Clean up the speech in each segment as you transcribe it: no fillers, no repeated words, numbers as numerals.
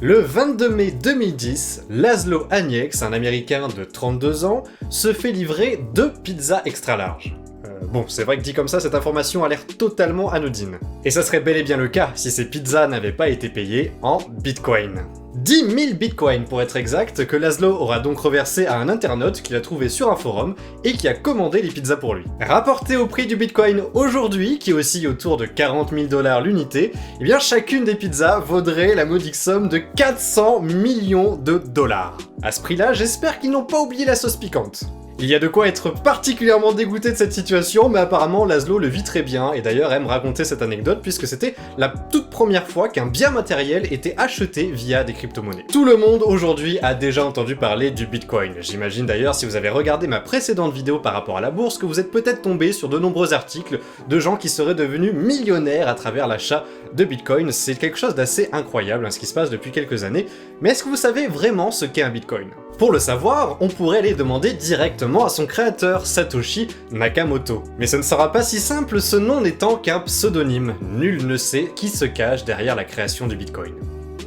Le 22 mai 2010, Laszlo Anieks, un Américain de 32 ans, se fait livrer 2 pizzas extra larges. Bon, c'est vrai que dit comme ça, cette information a l'air totalement anodine. Et ça serait bel et bien le cas si ces pizzas n'avaient pas été payées en bitcoin. 10 000 bitcoins pour être exact, que Laszlo aura donc reversé à un internaute qu'il a trouvé sur un forum et qui a commandé les pizzas pour lui. Rapporté au prix du bitcoin aujourd'hui, qui oscille autour de 40 000 $ l'unité, eh bien chacune des pizzas vaudrait la modique somme de 400 millions de dollars. À ce prix-là, j'espère qu'ils n'ont pas oublié la sauce piquante. Il y a de quoi être particulièrement dégoûté de cette situation, mais apparemment Laszlo le vit très bien, et d'ailleurs aime raconter cette anecdote puisque c'était la toute première fois qu'un bien matériel était acheté via des crypto-monnaies. Tout le monde aujourd'hui a déjà entendu parler du Bitcoin. J'imagine d'ailleurs, si vous avez regardé ma précédente vidéo par rapport à la bourse, que vous êtes peut-être tombé sur de nombreux articles de gens qui seraient devenus millionnaires à travers l'achat de Bitcoin. C'est quelque chose d'assez incroyable, ce qui se passe depuis quelques années, mais est-ce que vous savez vraiment ce qu'est un Bitcoin ? Pour le savoir, on pourrait aller demander directement à son créateur, Satoshi Nakamoto. Mais ce ne sera pas si simple, ce nom n'étant qu'un pseudonyme. Nul ne sait qui se cache derrière la création du Bitcoin.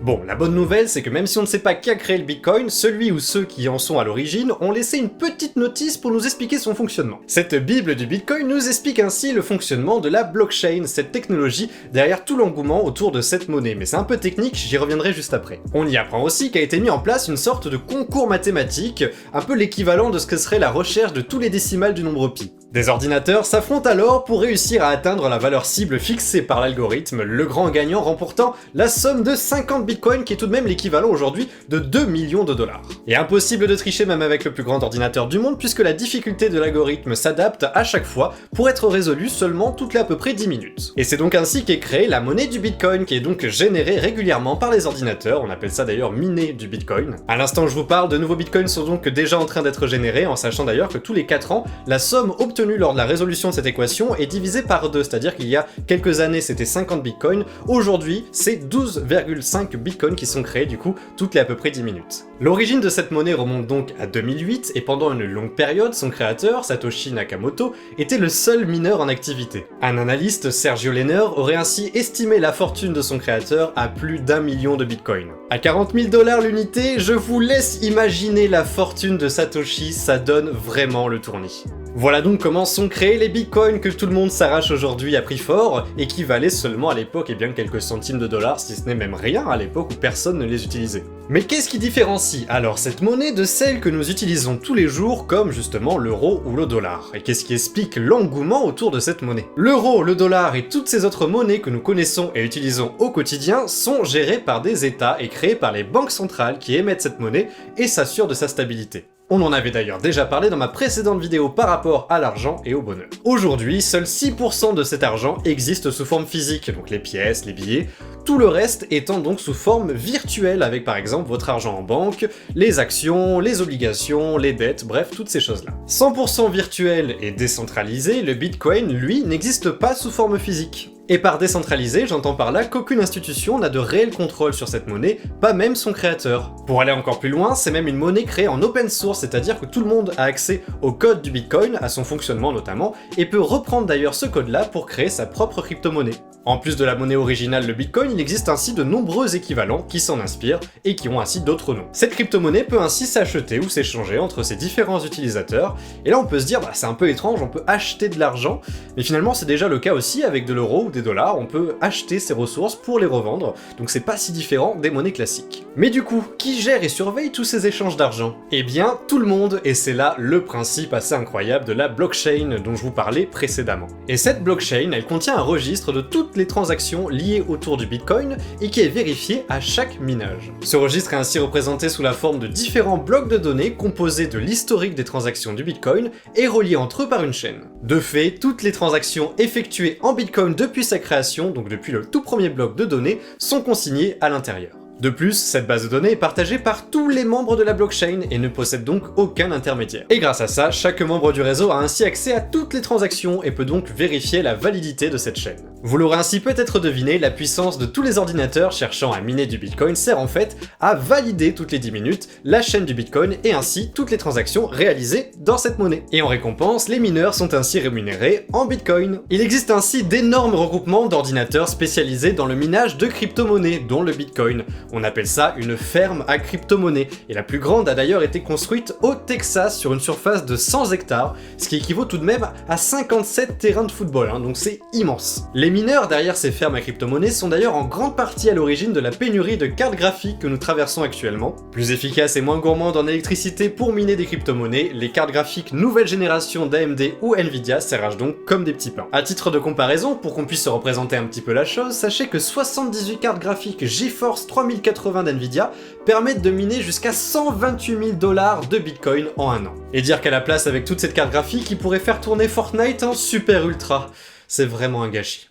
Bon, la bonne nouvelle, c'est que même si on ne sait pas qui a créé le Bitcoin, celui ou ceux qui en sont à l'origine ont laissé une petite notice pour nous expliquer son fonctionnement. Cette bible du Bitcoin nous explique ainsi le fonctionnement de la blockchain, cette technologie derrière tout l'engouement autour de cette monnaie, mais c'est un peu technique, j'y reviendrai juste après. On y apprend aussi qu'a été mis en place une sorte de concours mathématique, un peu l'équivalent de ce que serait la recherche de tous les décimales du nombre pi. Des ordinateurs s'affrontent alors pour réussir à atteindre la valeur cible fixée par l'algorithme, le grand gagnant remportant la somme de 50 bitcoins qui est tout de même l'équivalent aujourd'hui de 2 millions de dollars. Et impossible de tricher même avec le plus grand ordinateur du monde puisque la difficulté de l'algorithme s'adapte à chaque fois pour être résolue seulement toutes les à peu près 10 minutes. Et c'est donc ainsi qu'est créée la monnaie du bitcoin qui est donc générée régulièrement par les ordinateurs, on appelle ça d'ailleurs miner du bitcoin. À l'instant où je vous parle, de nouveaux bitcoins sont donc déjà en train d'être générés, en sachant d'ailleurs que tous les 4 ans, la somme obtenue lors de la résolution de cette équation est divisée par 2, c'est-à-dire qu'il y a quelques années c'était 50 bitcoins, aujourd'hui c'est 12,5 bitcoins qui sont créés du coup toutes les à peu près 10 minutes. L'origine de cette monnaie remonte donc à 2008 et pendant une longue période, son créateur, Satoshi Nakamoto, était le seul mineur en activité. Un analyste, Sergio Lehner, aurait ainsi estimé la fortune de son créateur à plus d'1 million de bitcoins. À 40 000 $ l'unité, je vous laisse imaginer la fortune de Satoshi, ça donne vraiment le tournis. Voilà donc comment sont créés les bitcoins que tout le monde s'arrache aujourd'hui à prix fort et qui valaient seulement à l'époque quelques centimes de dollars, si ce n'est même rien à l'époque où personne ne les utilisait. Mais qu'est-ce qui différencie alors cette monnaie de celle que nous utilisons tous les jours comme justement l'euro ou le dollar? Et qu'est-ce qui explique l'engouement autour de cette monnaie? L'euro, le dollar et toutes ces autres monnaies que nous connaissons et utilisons au quotidien sont gérées par des États et créées par les banques centrales qui émettent cette monnaie et s'assurent de sa stabilité. On en avait d'ailleurs déjà parlé dans ma précédente vidéo par rapport à l'argent et au bonheur. Aujourd'hui, seuls 6% de cet argent existe sous forme physique, donc les pièces, les billets, tout le reste étant donc sous forme virtuelle avec par exemple votre argent en banque, les actions, les obligations, les dettes, bref, toutes ces choses-là. 100% virtuel et décentralisé, le Bitcoin, lui, n'existe pas sous forme physique. Et par décentralisé, j'entends par là qu'aucune institution n'a de réel contrôle sur cette monnaie, pas même son créateur. Pour aller encore plus loin, c'est même une monnaie créée en open source, c'est-à-dire que tout le monde a accès au code du Bitcoin, à son fonctionnement notamment, et peut reprendre d'ailleurs ce code-là pour créer sa propre crypto-monnaie. En plus de la monnaie originale, le Bitcoin, il existe ainsi de nombreux équivalents qui s'en inspirent et qui ont ainsi d'autres noms. Cette crypto-monnaie peut ainsi s'acheter ou s'échanger entre ses différents utilisateurs, et là on peut se dire, c'est un peu étrange, on peut acheter de l'argent, mais finalement c'est déjà le cas aussi avec de l'euro ou des dollars, on peut acheter ces ressources pour les revendre, donc c'est pas si différent des monnaies classiques. Mais du coup, qui gère et surveille tous ces échanges d'argent? Eh bien, tout le monde, et c'est là le principe assez incroyable de la blockchain dont je vous parlais précédemment. Et cette blockchain, elle contient un registre de toutes les transactions liées autour du Bitcoin et qui est vérifié à chaque minage. Ce registre est ainsi représenté sous la forme de différents blocs de données composés de l'historique des transactions du Bitcoin et reliés entre eux par une chaîne. De fait, toutes les transactions effectuées en Bitcoin depuis sa création, donc depuis le tout premier bloc de données, sont consignées à l'intérieur. De plus, cette base de données est partagée par tous les membres de la blockchain et ne possède donc aucun intermédiaire. Et grâce à ça, chaque membre du réseau a ainsi accès à toutes les transactions et peut donc vérifier la validité de cette chaîne. Vous l'aurez ainsi peut-être deviné, la puissance de tous les ordinateurs cherchant à miner du Bitcoin sert en fait à valider toutes les 10 minutes la chaîne du Bitcoin et ainsi toutes les transactions réalisées dans cette monnaie. Et en récompense, les mineurs sont ainsi rémunérés en Bitcoin. Il existe ainsi d'énormes regroupements d'ordinateurs spécialisés dans le minage de crypto-monnaies, dont le Bitcoin. On appelle ça une ferme à crypto-monnaies, et la plus grande a d'ailleurs été construite au Texas sur une surface de 100 hectares, ce qui équivaut tout de même à 57 terrains de football, donc c'est immense. Les mineurs derrière ces fermes à crypto-monnaies sont d'ailleurs en grande partie à l'origine de la pénurie de cartes graphiques que nous traversons actuellement. Plus efficaces et moins gourmandes en électricité pour miner des crypto-monnaies, les cartes graphiques nouvelle génération d'AMD ou Nvidia s'arrachent donc comme des petits pains. À titre de comparaison, pour qu'on puisse se représenter un petit peu la chose, sachez que 78 cartes graphiques GeForce 3080 d'Nvidia permettent de miner jusqu'à 128 000 $ de Bitcoin en un an. Et dire qu'à la place avec toute cette carte graphique, ils pourraient faire tourner Fortnite en super ultra. C'est vraiment un gâchis.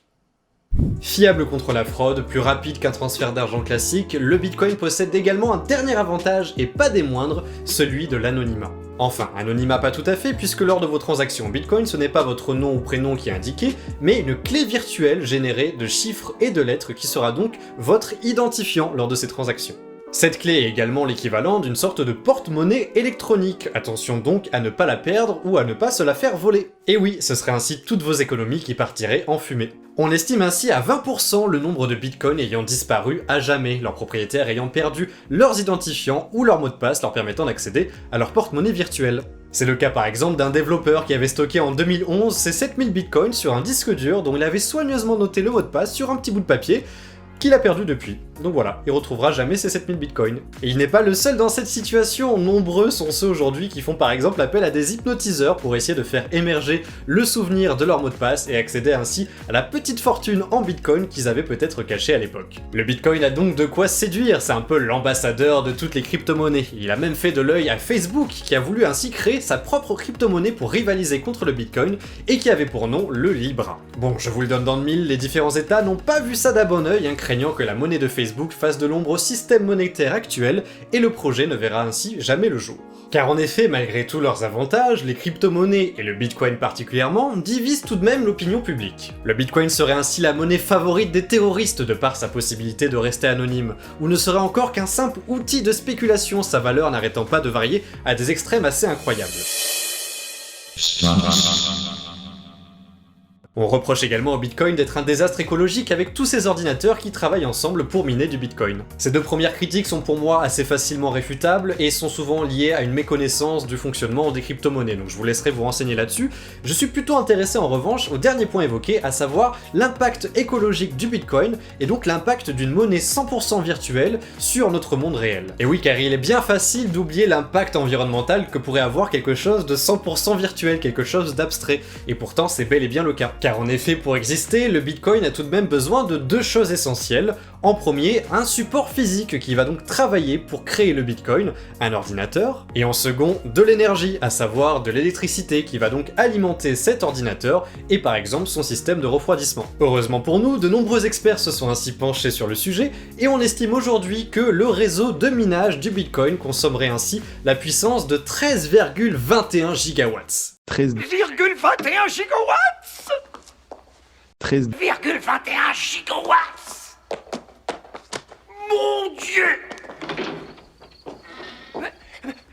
Fiable contre la fraude, plus rapide qu'un transfert d'argent classique, le Bitcoin possède également un dernier avantage, et pas des moindres, celui de l'anonymat. Enfin, anonymat pas tout à fait, puisque lors de vos transactions Bitcoin, ce n'est pas votre nom ou prénom qui est indiqué, mais une clé virtuelle générée de chiffres et de lettres qui sera donc votre identifiant lors de ces transactions. Cette clé est également l'équivalent d'une sorte de porte-monnaie électronique, attention donc à ne pas la perdre ou à ne pas se la faire voler. Et oui, ce serait ainsi toutes vos économies qui partiraient en fumée. On estime ainsi à 20% le nombre de bitcoins ayant disparu à jamais, leurs propriétaires ayant perdu leurs identifiants ou leurs mots de passe leur permettant d'accéder à leur porte-monnaie virtuelle. C'est le cas par exemple d'un développeur qui avait stocké en 2011 ses 7000 bitcoins sur un disque dur dont il avait soigneusement noté le mot de passe sur un petit bout de papier, qu'il a perdu depuis. Donc voilà, il retrouvera jamais ses 7000 bitcoins. Et il n'est pas le seul dans cette situation, nombreux sont ceux aujourd'hui qui font par exemple appel à des hypnotiseurs pour essayer de faire émerger le souvenir de leur mot de passe et accéder ainsi à la petite fortune en bitcoin qu'ils avaient peut-être cachée à l'époque. Le bitcoin a donc de quoi séduire, c'est un peu l'ambassadeur de toutes les crypto-monnaies. Il a même fait de l'œil à Facebook qui a voulu ainsi créer sa propre crypto-monnaie pour rivaliser contre le bitcoin et qui avait pour nom le Libra. Bon, je vous le donne dans le mille, les différents états n'ont pas vu ça d'un bon œil, craignant que la monnaie de Facebook fasse de l'ombre au système monétaire actuel et le projet ne verra ainsi jamais le jour. Car en effet, malgré tous leurs avantages, les crypto-monnaies, et le Bitcoin particulièrement, divisent tout de même l'opinion publique. Le Bitcoin serait ainsi la monnaie favorite des terroristes de par sa possibilité de rester anonyme, ou ne serait encore qu'un simple outil de spéculation, sa valeur n'arrêtant pas de varier à des extrêmes assez incroyables. On reproche également au Bitcoin d'être un désastre écologique avec tous ces ordinateurs qui travaillent ensemble pour miner du Bitcoin. Ces deux premières critiques sont pour moi assez facilement réfutables et sont souvent liées à une méconnaissance du fonctionnement des crypto-monnaies, donc je vous laisserai vous renseigner là-dessus. Je suis plutôt intéressé en revanche au dernier point évoqué, à savoir l'impact écologique du Bitcoin et donc l'impact d'une monnaie 100% virtuelle sur notre monde réel. Et oui, car il est bien facile d'oublier l'impact environnemental que pourrait avoir quelque chose de 100% virtuel, quelque chose d'abstrait, et pourtant c'est bel et bien le cas. Car en effet, pour exister, le Bitcoin a tout de même besoin de deux choses essentielles. En premier, un support physique qui va donc travailler pour créer le Bitcoin, un ordinateur, et en second, de l'énergie, à savoir de l'électricité qui va donc alimenter cet ordinateur et par exemple son système de refroidissement. Heureusement pour nous, de nombreux experts se sont ainsi penchés sur le sujet et on estime aujourd'hui que le réseau de minage du Bitcoin consommerait ainsi la puissance de 13,21 gigawatts. 13,21 gigawatts 13,21 gigawatts. Mon Dieu.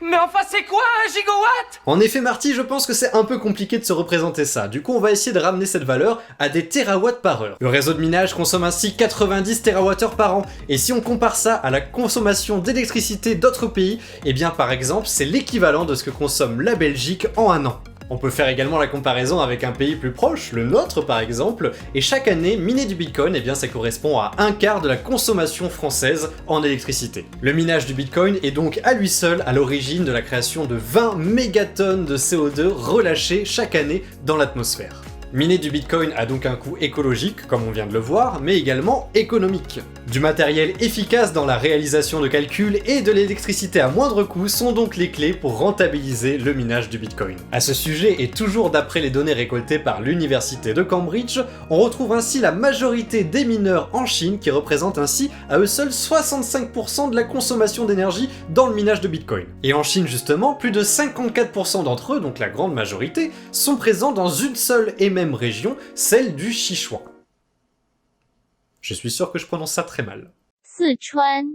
Mais enfin c'est quoi un gigawatt? En effet Marty, je pense que c'est un peu compliqué de se représenter ça, du coup on va essayer de ramener cette valeur à des terawatts par heure. Le réseau de minage consomme ainsi 90 TWh par an, et si on compare ça à la consommation d'électricité d'autres pays, eh bien par exemple c'est l'équivalent de ce que consomme la Belgique en un an. On peut faire également la comparaison avec un pays plus proche, le nôtre par exemple, et chaque année, miner du Bitcoin, eh bien ça correspond à un quart de la consommation française en électricité. Le minage du Bitcoin est donc à lui seul à l'origine de la création de 20 mégatonnes de CO2 relâchées chaque année dans l'atmosphère. Miner du Bitcoin a donc un coût écologique, comme on vient de le voir, mais également économique. Du matériel efficace dans la réalisation de calculs et de l'électricité à moindre coût sont donc les clés pour rentabiliser le minage du Bitcoin. À ce sujet, et toujours d'après les données récoltées par l'université de Cambridge, on retrouve ainsi la majorité des mineurs en Chine qui représentent ainsi à eux seuls 65% de la consommation d'énergie dans le minage de Bitcoin. Et en Chine justement, plus de 54% d'entre eux, donc la grande majorité, sont présents dans une seule et même région, celle du Sichuan. Je suis sûr que je prononce ça très mal. 四川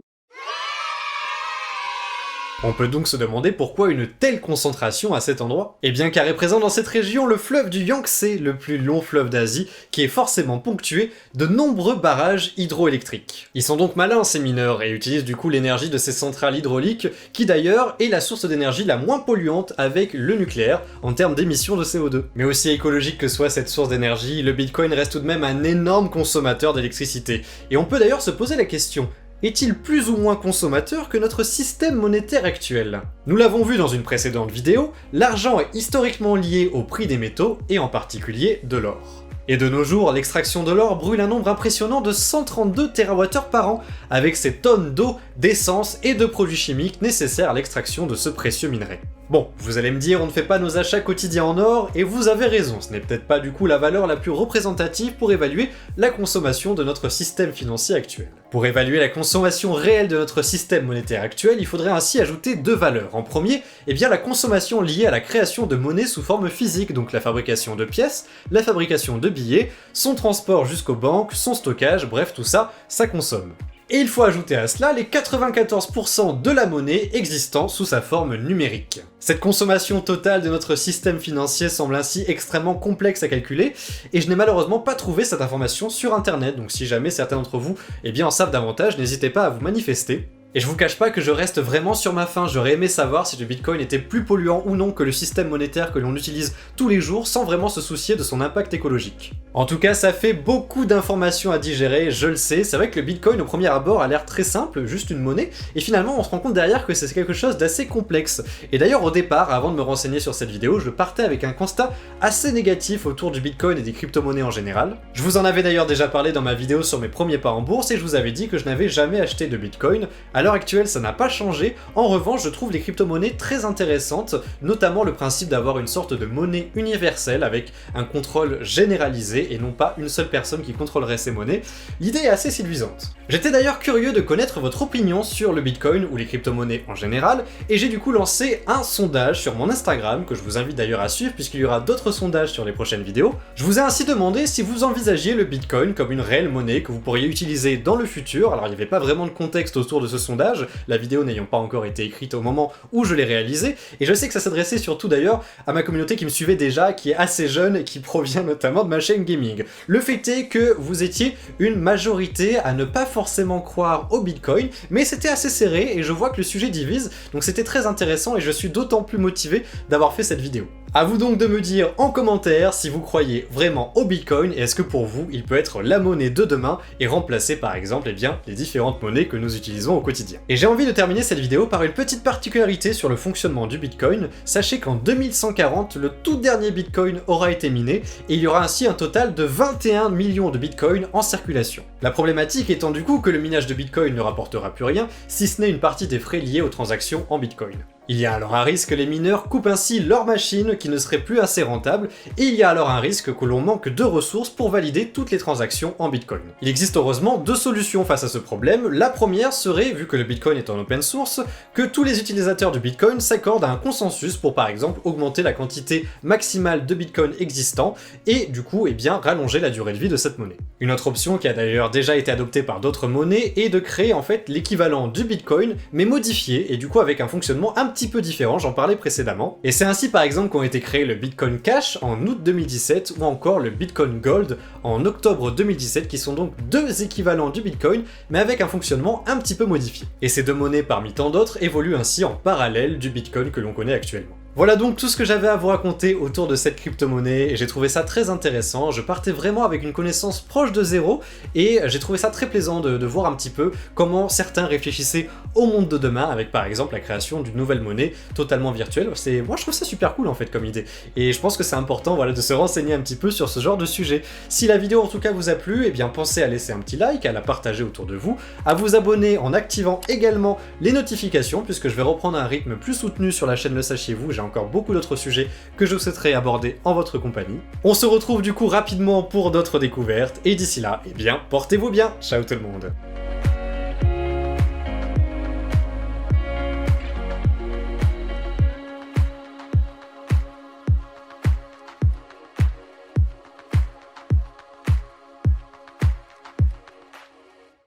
On peut donc se demander pourquoi une telle concentration à cet endroit. Eh bien car est présent dans cette région le fleuve du Yangtze, le plus long fleuve d'Asie, qui est forcément ponctué de nombreux barrages hydroélectriques. Ils sont donc malins ces mineurs et utilisent du coup l'énergie de ces centrales hydrauliques, qui d'ailleurs est la source d'énergie la moins polluante avec le nucléaire en termes d'émissions de CO2. Mais aussi écologique que soit cette source d'énergie, le Bitcoin reste tout de même un énorme consommateur d'électricité. Et on peut d'ailleurs se poser la question: est-il plus ou moins consommateur que notre système monétaire actuel? Nous l'avons vu dans une précédente vidéo, l'argent est historiquement lié au prix des métaux, et en particulier de l'or. Et de nos jours, l'extraction de l'or brûle un nombre impressionnant de 132 TWh par an, avec ces tonnes d'eau, d'essence et de produits chimiques nécessaires à l'extraction de ce précieux minerai. Bon, vous allez me dire, on ne fait pas nos achats quotidiens en or, et vous avez raison, ce n'est peut-être pas du coup la valeur la plus représentative pour évaluer la consommation de notre système financier actuel. Pour évaluer la consommation réelle de notre système monétaire actuel, il faudrait ainsi ajouter deux valeurs. En premier, eh bien la consommation liée à la création de monnaie sous forme physique, donc la fabrication de pièces, la fabrication de billets, son transport jusqu'aux banques, son stockage, bref tout ça, ça consomme. Et il faut ajouter à cela les 94% de la monnaie existant sous sa forme numérique. Cette consommation totale de notre système financier semble ainsi extrêmement complexe à calculer, et je n'ai malheureusement pas trouvé cette information sur internet, donc si jamais certains d'entre vous en savent davantage, n'hésitez pas à vous manifester. Et je vous cache pas que je reste vraiment sur ma faim, j'aurais aimé savoir si le Bitcoin était plus polluant ou non que le système monétaire que l'on utilise tous les jours sans vraiment se soucier de son impact écologique. En tout cas, ça fait beaucoup d'informations à digérer, je le sais, c'est vrai que le Bitcoin au premier abord a l'air très simple, juste une monnaie, et finalement on se rend compte derrière que c'est quelque chose d'assez complexe. Et d'ailleurs au départ, avant de me renseigner sur cette vidéo, je partais avec un constat assez négatif autour du Bitcoin et des crypto-monnaies en général. Je vous en avais d'ailleurs déjà parlé dans ma vidéo sur mes premiers pas en bourse et je vous avais dit que je n'avais jamais acheté de Bitcoin. À l'heure actuelle, ça n'a pas changé. En revanche, je trouve les crypto-monnaies très intéressantes, notamment le principe d'avoir une sorte de monnaie universelle avec un contrôle généralisé et non pas une seule personne qui contrôlerait ces monnaies. L'idée est assez séduisante. J'étais d'ailleurs curieux de connaître votre opinion sur le Bitcoin ou les crypto-monnaies en général, et j'ai du coup lancé un sondage sur mon Instagram, que je vous invite d'ailleurs à suivre puisqu'il y aura d'autres sondages sur les prochaines vidéos. Je vous ai ainsi demandé si vous envisagiez le Bitcoin comme une réelle monnaie que vous pourriez utiliser dans le futur. Alors il n'y avait pas vraiment de contexte autour de ce sondage, la vidéo n'ayant pas encore été écrite au moment où je l'ai réalisée, et je sais que ça s'adressait surtout d'ailleurs à ma communauté qui me suivait déjà, qui est assez jeune et qui provient notamment de ma chaîne gaming. Le fait est que vous étiez une majorité à ne pas forcément croire au Bitcoin, mais c'était assez serré et je vois que le sujet divise, donc c'était très intéressant et je suis d'autant plus motivé d'avoir fait cette vidéo. A vous donc de me dire en commentaire si vous croyez vraiment au Bitcoin et est-ce que pour vous il peut être la monnaie de demain et remplacer par exemple les différentes monnaies que nous utilisons au quotidien. Et j'ai envie de terminer cette vidéo par une petite particularité sur le fonctionnement du Bitcoin. Sachez qu'en 2140, le tout dernier Bitcoin aura été miné et il y aura ainsi un total de 21 millions de Bitcoin en circulation. La problématique étant du coup que le minage de Bitcoin ne rapportera plus rien si ce n'est une partie des frais liés aux transactions en Bitcoin. Il y a alors un risque que les mineurs coupent ainsi leur machine qui ne serait plus assez rentable, et il y a alors un risque que l'on manque de ressources pour valider toutes les transactions en Bitcoin. Il existe heureusement deux solutions face à ce problème. La première serait, vu que le Bitcoin est en open source, que tous les utilisateurs du Bitcoin s'accordent à un consensus pour par exemple augmenter la quantité maximale de Bitcoin existant, et du coup rallonger la durée de vie de cette monnaie. Une autre option qui a d'ailleurs déjà été adoptée par d'autres monnaies est de créer en fait l'équivalent du Bitcoin, mais modifié, et du coup avec un fonctionnement un petit peu différent, j'en parlais précédemment. Et c'est ainsi par exemple qu'ont été créés le Bitcoin Cash en août 2017 ou encore le Bitcoin Gold en octobre 2017 qui sont donc deux équivalents du Bitcoin mais avec un fonctionnement un petit peu modifié. Et ces deux monnaies parmi tant d'autres évoluent ainsi en parallèle du Bitcoin que l'on connaît actuellement. Voilà donc tout ce que j'avais à vous raconter autour de cette crypto-monnaie et j'ai trouvé ça très intéressant. Je partais vraiment avec une connaissance proche de zéro et j'ai trouvé ça très plaisant de voir un petit peu comment certains réfléchissaient au monde de demain avec par exemple la création d'une nouvelle monnaie totalement virtuelle. Moi je trouve ça super cool en fait comme idée et je pense que c'est important de se renseigner un petit peu sur ce genre de sujet. Si la vidéo en tout cas vous a plu, pensez à laisser un petit like, à la partager autour de vous, à vous abonner en activant également les notifications puisque je vais reprendre un rythme plus soutenu sur la chaîne Le Sachiez-vous. J'ai encore beaucoup d'autres sujets que je souhaiterais aborder en votre compagnie. On se retrouve du coup rapidement pour d'autres découvertes, et d'ici là, portez-vous bien. Ciao tout le monde.